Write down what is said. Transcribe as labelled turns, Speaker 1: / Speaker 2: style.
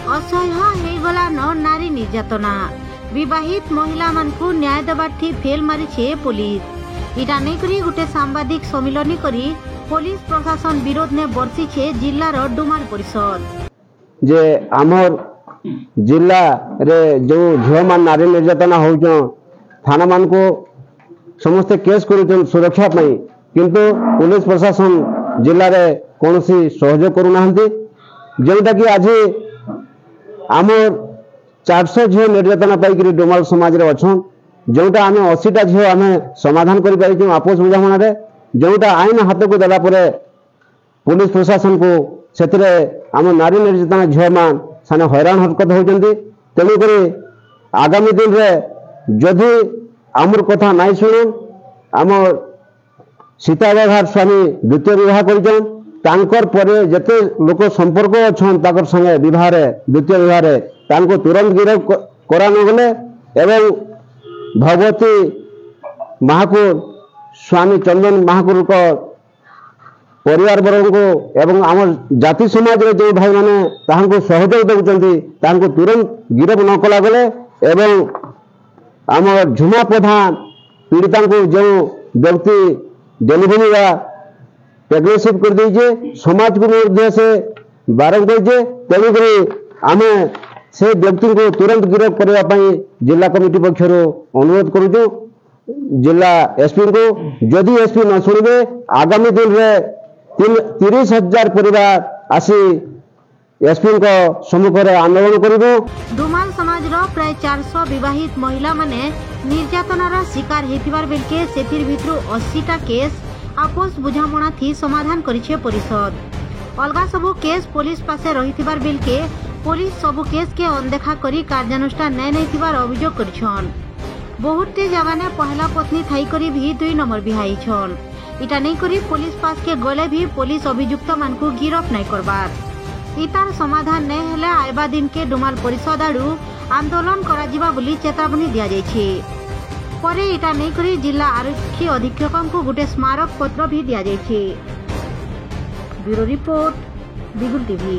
Speaker 1: असह्य हेगलान नारी निर्यातना विवाहित महिला मानकु न्याय देबाठी फेल मारिछे पुलिस। इटा नै करी गुटे सांबादिक सम्मिलन करी पुलिस प्रशासन विरोध ने बरसीछे जिल्लार डुमाल परिषद।
Speaker 2: जे आमर जिल्ला रे जो झियो मान नारी निर्यातना होउछन थाना मान को समस्त केस करूछन सुरक्षा पई, किंतु पुलिस प्रशासन जिल्ला रे कोनोसी सहयोग करू नाहंती। जेउटा कि आज आमर 400 झियो निर्यातना पाई डुमाल समाज रे अछन, जोटा आम 80टा झियो आम समाधान कर पारिछुं आपस बुझामणा रे। जोटा आईन हाथ को देला परे पुलिस प्रशासन को सेतरे आम नारी निर्यातना झियो मान साने हैरान हरकत होउछंती। तेणुक आगामी दिन रे जदि आमर कथा नाई शुणुन, आम सीता बेहार स्वामी द्वितीय विवाह करिछन, तांकर परे जते लोक संपर्क अछन ताकर संगे विवाह रे द्वितीय विवाह रे तांको तुरंत गिरफ करा न गले एवं भगवती महाकुर स्वामी चंदन महाकुर को परिवार वर्ग को एवं आम जाति समाज रे जो भाई माने तांको सहयोग देउचंती तांको तुरंत गिरफ न कला गले एवं आम झुमा प्रधान पीड़िता को जो व्यक्ति डिलीवरी या प्रेगनेंसी कर दीजिए समाज को मध्य से बारण दीजिए। तेणुक आम से व्यक्ति को तुरंत गिरफ करने जिला कमिटी पक्षर अनुरोध करुचु जिला एसपी को। जदि एसपी न शुणे आगामी दिन में 30,000 परिवार आसी एसपी सम्मुख में आंदोलन करिबो।
Speaker 1: डुमाल समाज प्राय 400 विवाहित महिला माने निर्यातनार शिकार हेतिबार बेलके सेतिर भितरु 80टा केस आपस बुझामणा थी समाधान करिछे परिषद। अलगा सबु केस पुलिस पासे रहितिबार बेलके पुलिस सबु केस के अनदेखा करी कार्यानुष्ठान नै नैतिबार अभियोग करिछन। बहुते जवाने पहला पत्नी थाई करी भी 2 नंबर बिहाई छन। इटा नै करी पुलिस पास के गले भी पुलिस अभियुक्त मानकु गिरफ नै करबार। इतार समाधान नै हेले आइबा दिन के डुमाल परिषद आडू आंदोलन करा जिबा बोली चेतावनी दिया जायछि। परे इटा नै करी जिला आरक्षी अधीक्षक को गुटे स्मारक पत्र भी दिया जायछि। ब्यूरो रिपोर्ट बिगुल टीवी।